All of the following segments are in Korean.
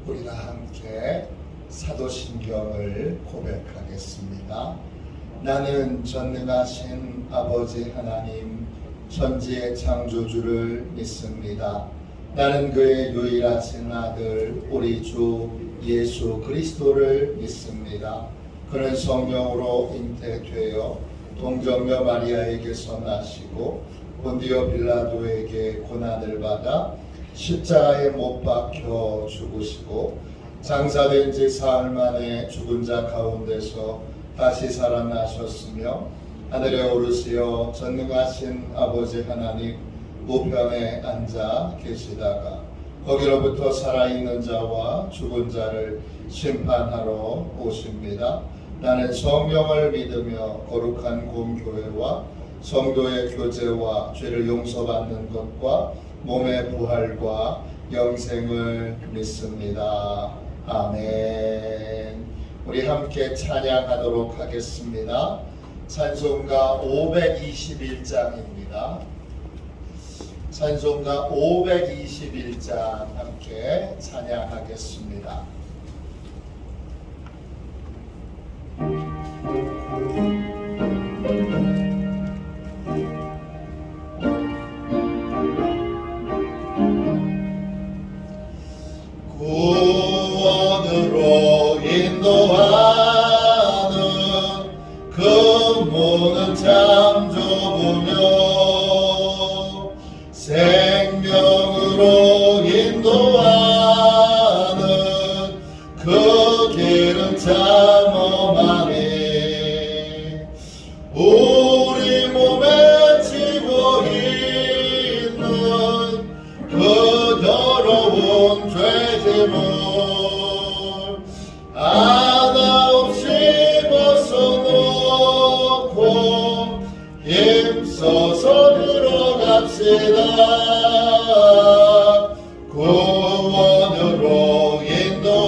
우리가 함께 사도신경을 고백하겠습니다. 나는 전능하신 아버지 하나님 천지의 창조주를 믿습니다. 나는 그의 유일하신 아들 우리 주 예수 그리스도를 믿습니다. 그는 성령으로 잉태되어 동정녀 마리아에게서 나시고 본디오 빌라도에게 고난을 받아 십자가에 못 박혀 죽으시고 장사된 지 사흘 만에 죽은 자 가운데서 다시 살아나셨으며 하늘에 오르시어 전능하신 아버지 하나님 우편에 앉아 계시다가 거기로부터 살아있는 자와 죽은 자를 심판하러 오십니다. 나는 성령을 믿으며 거룩한 공교회와 성도의 교제와 죄를 용서받는 것과 몸의 부활과 영생을 믿습니다. 아멘. 우리 함께 찬양하도록 하겠습니다. 찬송가 521장입니다. 찬송가 521장 함께 찬양하겠습니다. 구원으로 인도하는 그 문은 참 좁으며 생명으로 인도하는 그 길은 참 험하니 우리 몸에 지고 있는 그 더러운 죄짐을 하나 없이 벗어놓고 힘써서 들어갑시다. 구원으로 인도하는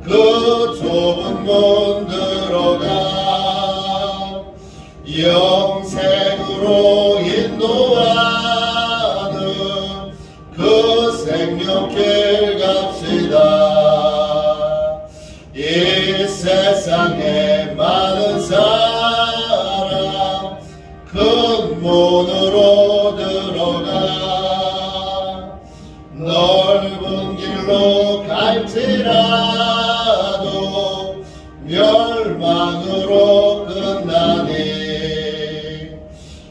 그 좁은 문 들어가 영생으로 인도하는 그 생명길 갑시다. 이 세상에 많은 사람 큰 문으로 들어가 넓은 길로 갈지라도 멸망으로 끝나니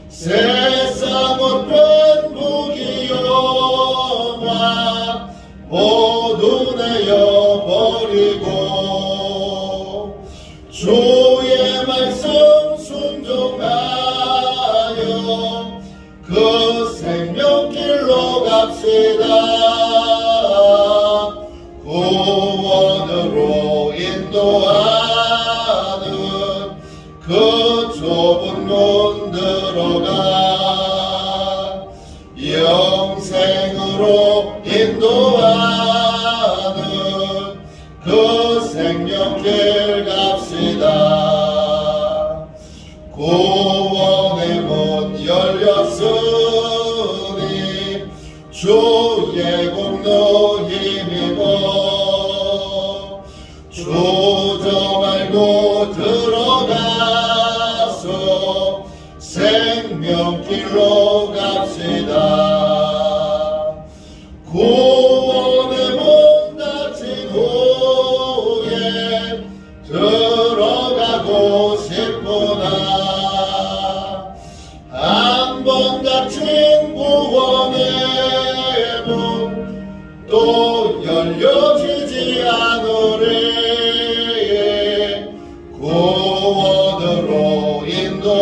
세상 어떤 무기여와 모두 내어버리고 주의 말씀 순종하여 그 생명길로 갑시다. 구원으로 인도하는 그 좁은 문 들어가 영생으로 인도하는 그 생명길 갑시다. 구원의 문 열렸으니 주의 공로 힘입어 주저 말고 들어가서 생명길로 갑시다. 구원의 문 닫힌 후에 들어가고 싶구나. 한 번 닫힌 구원의 문 또 열려지지 않으리. 구원으로 인도하는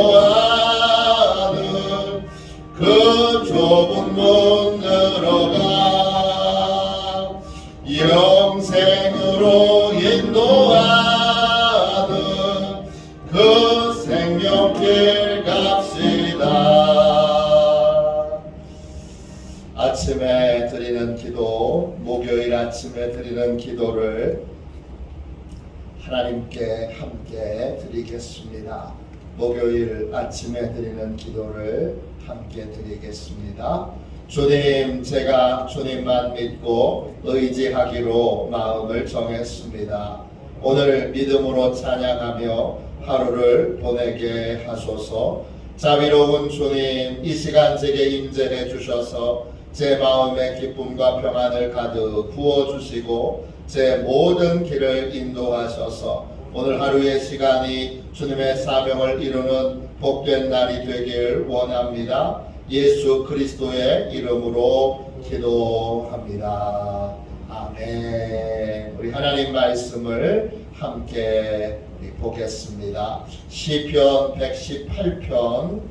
그 좁은 문 들어가 영생으로 인도하는 그 생명길 갑시다. 아침에 드리는 기도, 목요일 아침에 드리는 기도를 하나님께 함께 드리겠습니다. 목요일 아침에 드리는 기도를 함께 드리겠습니다. 주님, 제가 주님만 믿고 의지하기로 마음을 정했습니다. 오늘 믿음으로 찬양하며 하루를 보내게 하소서. 자비로운 주님, 이 시간 제게 임재해 주셔서 제 마음의 기쁨과 평안을 가득 부어주시고 제 모든 길을 인도하셔서 오늘 하루의 시간이 주님의 사명을 이루는 복된 날이 되길 원합니다. 예수 그리스도의 이름으로 기도합니다. 아멘. 우리 하나님 말씀을 함께 보겠습니다. 시편 118편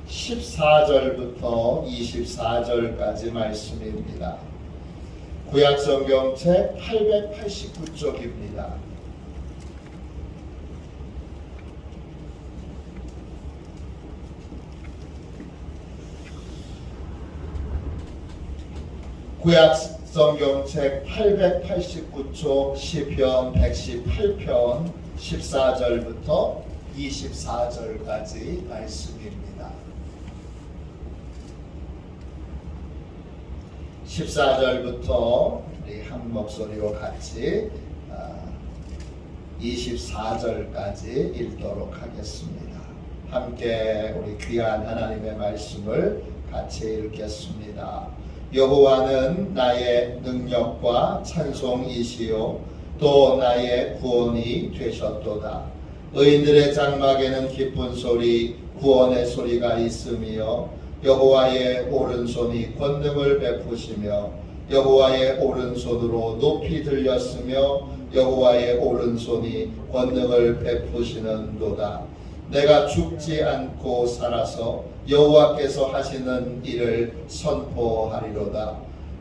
14절부터 24절까지 말씀입니다. 구약성경책 889쪽입니다. 구약성경책 889쪽 시편 118편 14절부터 24절까지 말씀입니다. 14절부터 우리 한 목소리로 같이 24절까지 읽도록 하겠습니다. 함께 우리 귀한 하나님의 말씀을 같이 읽겠습니다. 여호와는 나의 능력과 찬송이시요 또 나의 구원이 되셨도다. 의인들의 장막에는 기쁜 소리 구원의 소리가 있으며 여호와의 오른손이 권능을 베푸시며 여호와의 오른손으로 높이 들렸으며 여호와의 오른손이 권능을 베푸시는도다. 내가 죽지 않고 살아서 여호와께서 하시는 일을 선포하리로다.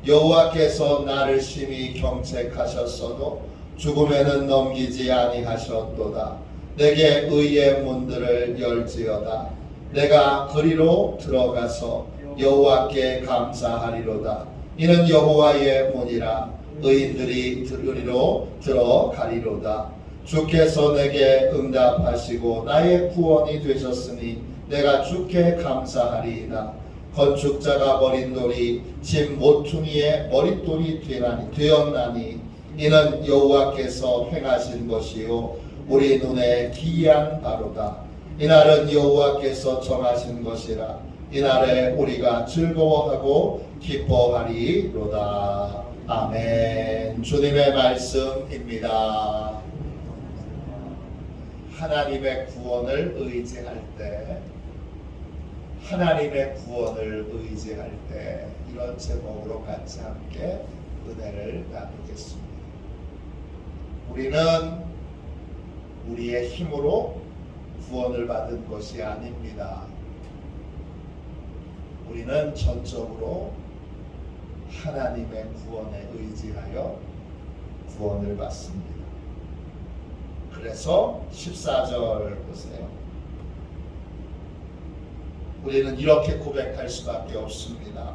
여호와께서 나를 심히 경책하셨어도 죽음에는 넘기지 아니하셨도다. 내게 의의 문들을 열지어다. 내가 그리로 들어가서 여호와께 감사하리로다. 이는 여호와의 문이라. 의인들이 그리로 들어가리로다. 주께서 내게 응답하시고 나의 구원이 되셨으니 내가 주께 감사하리이다. 건축자가 버린 돌이 집 모퉁이의 머릿돌이 되었나니 이는 여호와께서 행하신 것이요 우리 눈에 기이한 바로다. 이날은 여호와께서 정하신 것이라. 이날에 우리가 즐거워하고 기뻐하리로다. 아멘. 주님의 말씀입니다. 하나님의 구원을 의지할 때, 하나님의 구원을 의지할 때 이런 제목으로 같이 함께 은혜를 나누겠습니다. 우리는 우리의 힘으로 구원을 받은 것이 아닙니다. 우리는 전적으로 하나님의 구원에 의지하여 구원을 받습니다. 그래서 14절 보세요. 우리는 이렇게 고백할 수밖에 없습니다.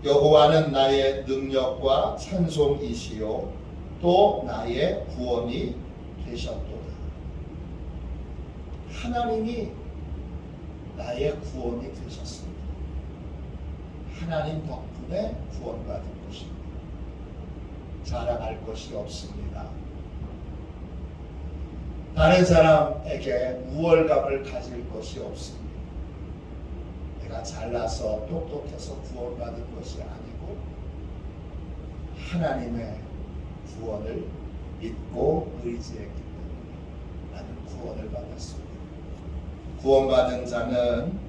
여호와는 나의 능력과 찬송이시요 또 나의 구원이 되셨도다. 하나님이 나의 구원이 되셨습니다. 하나님 덕분에 구원받은 것입니다. 자랑할 것이 없습니다. 다른 사람에게 우월감을 가질 것이 없습니다. 내가 잘나서 똑똑해서 구원받은 것이 아니고 하나님의 구원을 믿고 의지했기 때문에 나는 구원을 받았습니다. 구원받은 자는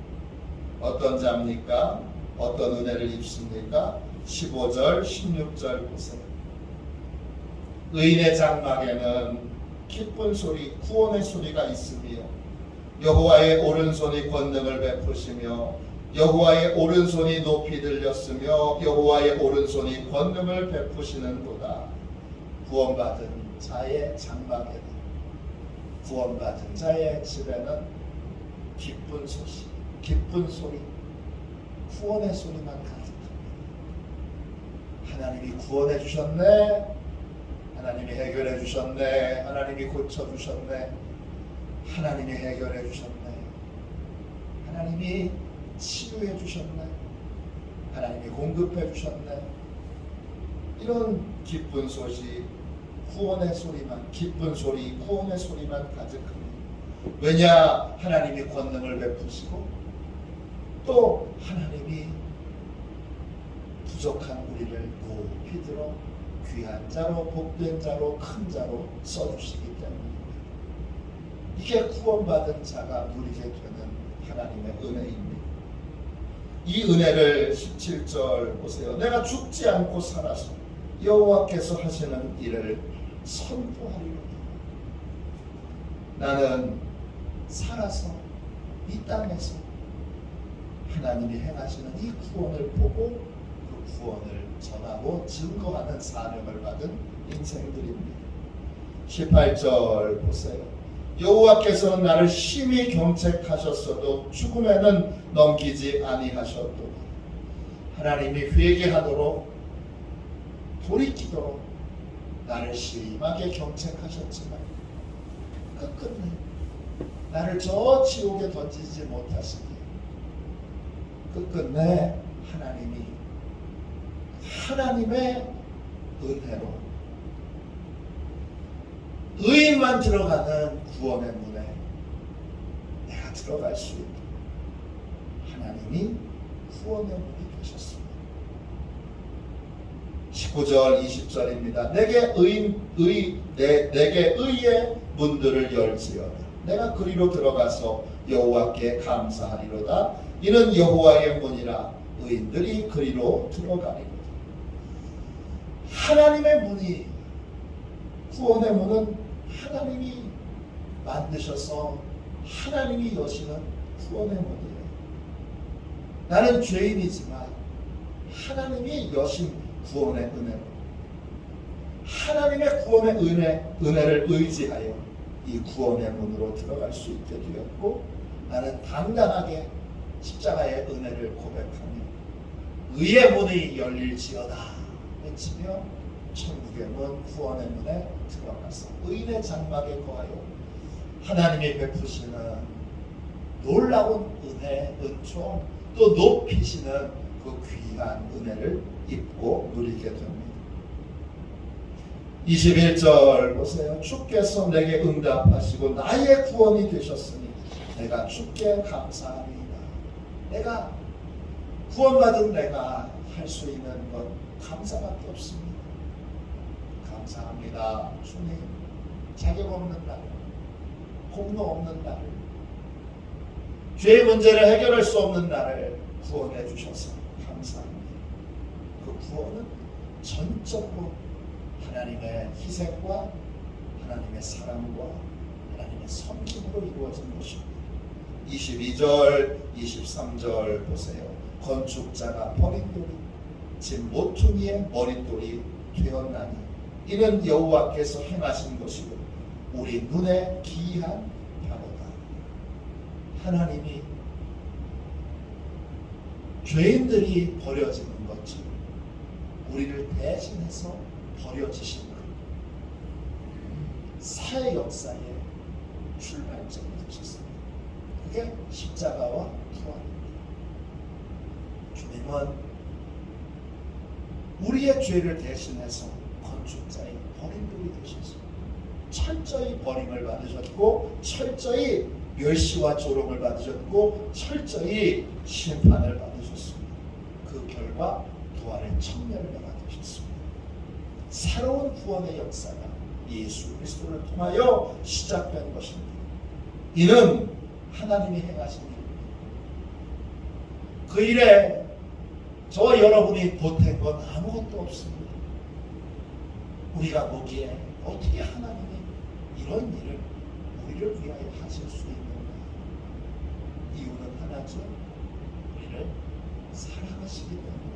어떤 자입니까? 어떤 은혜를 입습니까? 15절, 16절 보세요. 의인의 장막에는 기쁜 소리, 구원의 소리가 있으며 여호와의 오른손이 권능을 베푸시며 여호와의 오른손이 높이 들렸으며 여호와의 오른손이 권능을 베푸시는도다. 구원받은 자의 장막에는, 구원받은 자의 집에는 기쁜 소식, 기쁜 소리, 구원의 소리만 가득합니다. 하나님이 구원해 주셨네, 하나님이 해결해 주셨네, 하나님이 고쳐 주셨네, 하나님이 해결해 주셨네. 하나님이 치유해 주셨네. 하나님이 공급해 주셨네. 이런 기쁜 소식, 구원의 소리만, 기쁜 소리, 구원의 소리만 가득합니다. 왜냐? 하나님이 권능을 베푸시고 또 하나님이 부족한 우리를 높이 들어 귀한 자로, 복된 자로, 큰 자로 써주시기 때문입니다. 이게 구원받은 자가 누리게 되는 하나님의 은혜입니다. 이 은혜를 17절 보세요. 내가 죽지 않고 살아서 여호와께서 하시는 일을 선포하리로다. 나는 살아서 이 땅에서 하나님이 행하시는 이 구원을 보고 그 구원을 전하고 증거하는 사명을 받은 인생들입니다. 18절 보세요. 여호와께서는 나를 심히 경책하셨어도 죽음에는 넘기지 아니하셨도다. 하나님이 회개하도록 돌이키도록 나를 심하게 경책하셨지만 끝끝내 나를 저 지옥에 던지지 못하시기에 끝끝내 하나님의 은혜로 의인만 들어가는 구원의 문에 내가 들어갈 수 있는 하나님이 구원의 문이 되셨습니다. 19절 20절입니다. 내게 의의 문들을 열지어다. 내가 그리로 들어가서 여호와께 감사하리로다. 이는 여호와의 문이라 의인들이 그리로 들어가리로다. 하나님의 문이, 구원의 문은 하나님이 만드셔서 하나님이 여시는 구원의 문이에요. 나는 죄인이지만 하나님이 여신 구원의 은혜로 하나님의 구원의 은혜를 의지하여 이 구원의 문으로 들어갈 수 있게 되었고, 나는 당당하게 십자가의 은혜를 고백하며 의의 문이 열릴지어다 외치며 천국의 문, 구원의 문에 들어가서 의인의 장막에 거하여 하나님이 베푸시는 놀라운 은혜, 은총, 또 높이시는 그 귀한 은혜를 입고 누리게 됩니다. 21절 보세요. 주께서 내게 응답하시고 나의 구원이 되셨으니 내가 주께 감사합니다. 내가 구원받은 내가 할 수 있는 것 감사밖에 없습니다. 감사합니다. 주님, 자격 없는 나를, 공로 없는 나를, 죄의 문제를 해결할 수 없는 나를 구원해 주셔서 감사합니다. 그 구원은 전적으로 하나님의 희생과 하나님의 사랑과 하나님의 섬김으로 이루어진 것입니다. 22절, 23절 보세요. 건축자가 버린 돌이 집 모퉁이의 머릿돌이 되었나니 이는 여호와께서 행하신 것이고 우리 눈에 기이한 바로다. 하나님이 죄인들이 버려지는 것처럼 우리를 대신해서 버려지신 것, 사회 역사의 출발점이 되셨습니다. 그게 십자가와 부활입니다. 주님은 우리의 죄를 대신해서 건축자의 버림돌이 되셨습니다. 철저히 버림을 받으셨고, 철저히 멸시와 조롱을 받으셨고, 철저히 심판을 받으셨습니다. 그 결과 부활의 청년을 받으셨습니다. 새로운 구원의 역사가 예수 그리스도를 통하여 시작된 것입니다. 이는 하나님이 행하신 일입니다. 그 일에 저와 여러분이 보탠 건 아무것도 없습니다. 우리가 보기에 어떻게 하나님이 이런 일을 우리를 위하여 하실 수 있는가? 이유는 하나죠. 우리를 사랑하시기 때문입니다.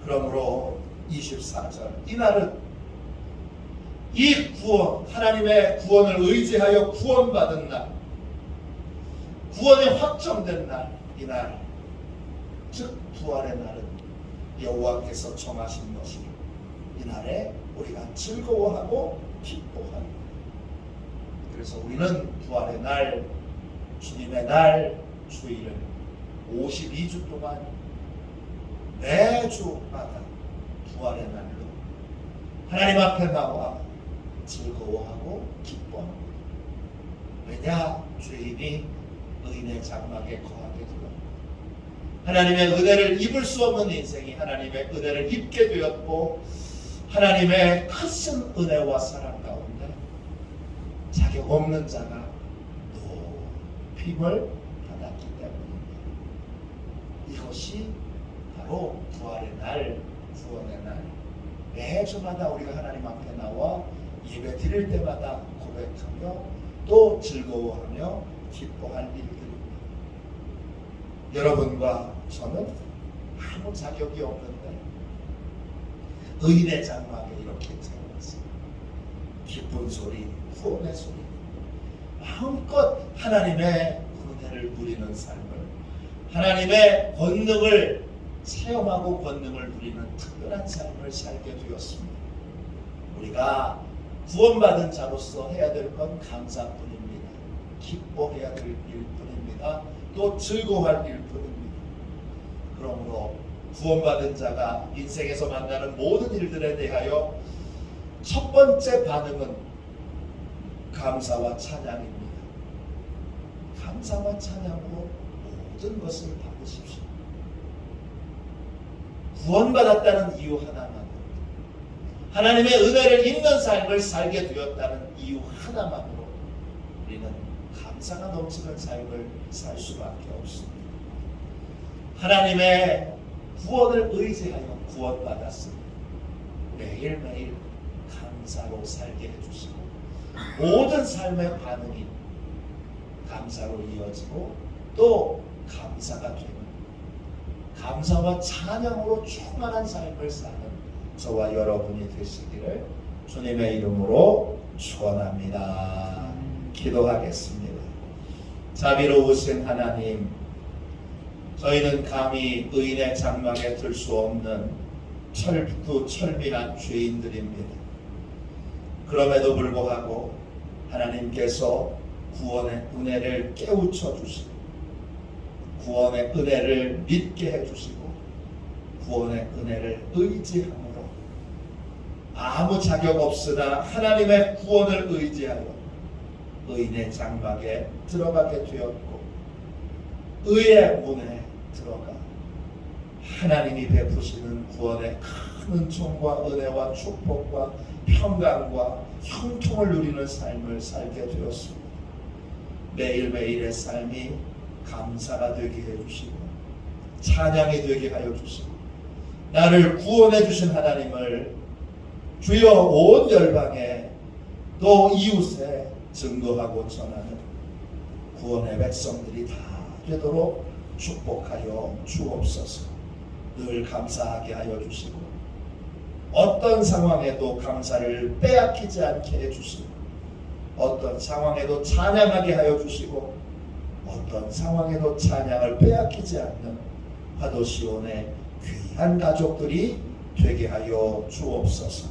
그러므로 24절, 이날은 이 구원, 하나님의 구원을 의지하여 구원받은 날, 구원이 확정된 날, 이날, 즉 부활의 날은 여호와께서 정하신 것이요, 이날에 우리가 즐거워하고 기뻐하는. 그래서 우리는 부활의 날 주님의 날 주일을 52주 동안 매주마다 부활의 날로 하나님 앞에 나와 즐거워하고 기뻐합니다. 왜냐? 죄인이 의인의 장막에 거하게 되었고 하나님의 은혜를 입을 수 없는 인생이 하나님의 은혜를 입게 되었고 하나님의 크신 은혜와 사랑 가운데 자격 없는 자가 높임을 받았기 때문입니다. 이것이 바로 부활의 날, 구원의 날, 매주마다 우리가 하나님 앞에 나와 예배 드릴 때마다 고백하며 또 즐거워하며 기뻐할 일들입니다. 여러분과 저는 아무 자격이 없는데 의인의 장막에 이렇게 세워서 기쁜 소리, 후원의 소리, 마음껏 하나님의 은혜를 누리는 삶을, 하나님의 권능을 체험하고 권능을 누리는 특별한 삶을 살게 되었습니다. 우리가 구원받은 자로서 해야 될 건 감사뿐입니다. 기뻐해야 될 일뿐입니다. 또 즐거워할 일뿐입니다. 그러므로 구원받은 자가 인생에서 만나는 모든 일들에 대하여 첫 번째 반응은 감사와 찬양입니다. 감사와 찬양으로 모든 것을 받으십시오. 구원받았다는 이유 하나만, 하나님의 은혜를 입는 삶을 살게 되었다는 이유 하나만으로 우리는 감사가 넘치는 삶을 살 수밖에 없습니다. 하나님의 구원을 의지하여 구원받았습니다. 매일매일 감사로 살게 해주시고 모든 삶의 반응이 감사로 이어지고 또 감사가 되는 감사와 찬양으로 충만한 삶을 사는 저와 여러분이 되시기를 주님의 이름으로 축원합니다. 기도하겠습니다. 자비로우신 하나님, 저희는 감히 의인의 장막에 들 수 없는 철비한 죄인들입니다. 그럼에도 불구하고 하나님께서 구원의 은혜를 깨우쳐 주시고 구원의 은혜를 믿게 해주시고 구원의 은혜를 의지함으로 아무 자격 없으나 하나님의 구원을 의지하여 의인의 장막에 들어가게 되었고 의의 문에 들어가 하나님이 베푸시는 구원의 큰 은총과 은혜와 축복과 평강과 형통을 누리는 삶을 살게 되었습니다. 매일매일의 삶이 감사가 되게 해주시고 찬양이 되게 하여 주시고 나를 구원해 주신 하나님을 주여 온 열방에 또 이웃에 증거하고 전하는 구원의 백성들이 다 되도록 축복하여 주옵소서. 늘 감사하게 하여 주시고 어떤 상황에도 감사를 빼앗기지 않게 해주시고 어떤 상황에도 찬양하게 하여 주시고 어떤 상황에도 찬양을 빼앗기지 않는 화도시온의 귀한 가족들이 되게 하여 주옵소서.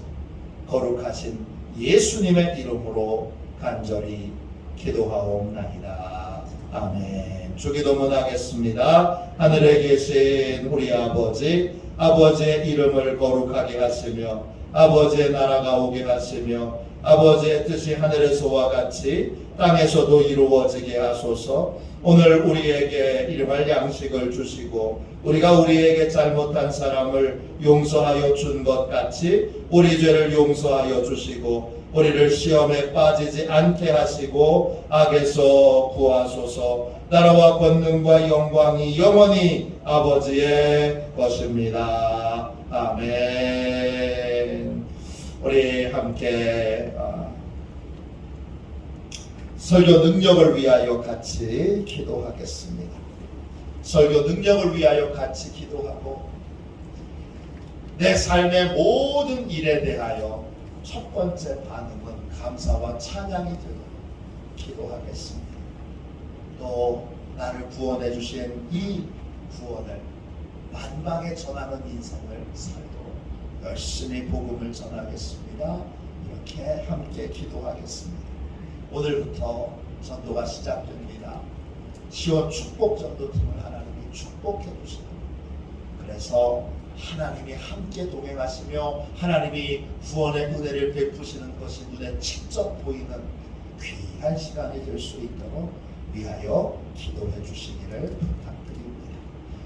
거룩하신 예수님의 이름으로 간절히 기도하옵나이다. 아멘. 주기도문 하겠습니다. 하늘에 계신 우리 아버지, 아버지의 이름을 거룩하게 하시며 아버지의 나라가 오게 하시며 아버지의 뜻이 하늘에서와 같이 땅에서도 이루어지게 하소서. 오늘 우리에게 일용할 양식을 주시고 우리가 우리에게 잘못한 사람을 용서하여 준 것 같이 우리 죄를 용서하여 주시고 우리를 시험에 빠지지 않게 하시고 악에서 구하소서. 나라와 권능과 영광이 영원히 아버지의 것입니다. 아멘. 우리 함께 설교 능력을 위하여 같이 기도하겠습니다. 설교 능력을 위하여 같이 기도하고 내 삶의 모든 일에 대하여 첫 번째 반응은 감사와 찬양이 되도록 기도하겠습니다. 또 나를 구원해 주신 이 구원을 만방에 전하는 인생을 살도록 열심히 복음을 전하겠습니다. 이렇게 함께 기도하겠습니다. 오늘부터 전도가 시작됩니다. 시온 축복전도팀을 하나님이 축복해 주시는, 그래서 하나님이 함께 동행하시며 하나님이 구원의 은혜를 베푸시는 것이 눈에 직접 보이는 귀한 시간이 될 수 있도록 위하여 기도해 주시기를 부탁드립니다.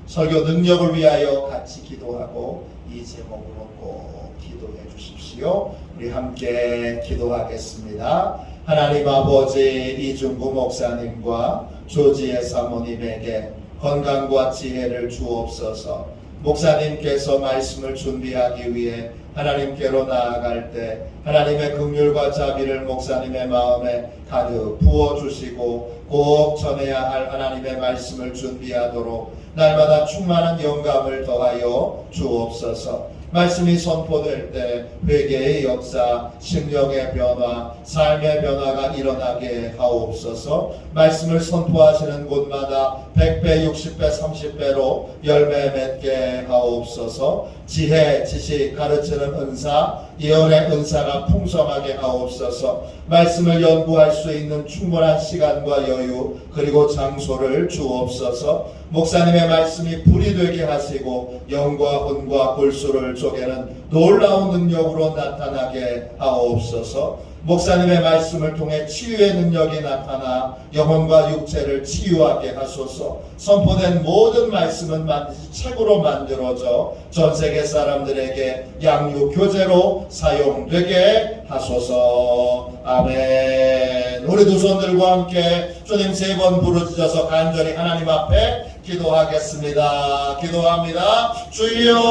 설교 능력을 위하여 같이 기도하고 이 제목으로 꼭 기도해 주십시오. 우리 함께 기도하겠습니다. 하나님 아버지, 이중구 목사님과 조지혜 사모님에게 건강과 지혜를 주옵소서. 목사님께서 말씀을 준비하기 위해 하나님께로 나아갈 때 하나님의 긍휼과 자비를 목사님의 마음에 가득 부어주시고 꼭 전해야 할 하나님의 말씀을 준비하도록 날마다 충만한 영감을 더하여 주옵소서. 말씀이 선포될 때 회개의 역사, 심령의 변화, 삶의 변화가 일어나게 하옵소서. 말씀을 선포하시는 곳마다 100배, 60배, 30배로 열매 맺게 하옵소서. 지혜, 지식, 가르치는 은사, 예언의 은사가 풍성하게 하옵소서. 말씀을 연구할 수 있는 충분한 시간과 여유 그리고 장소를 주옵소서. 목사님의 말씀이 불이 되게 하시고 영과 혼과 골수를 쪼개는 놀라운 능력으로 나타나게 하옵소서. 목사님의 말씀을 통해 치유의 능력이 나타나 영혼과 육체를 치유하게 하소서. 선포된 모든 말씀은 반드시 책으로 만들어져 전 세계 사람들에게 양육 교재로 사용되게 하소서. 아멘. 우리 두 손들과 함께 주님 3번 부르짖어서 간절히 하나님 앞에 기도하겠습니다. 기도합니다. 주여,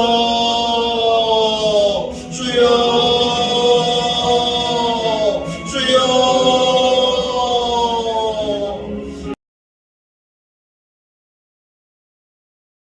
주여.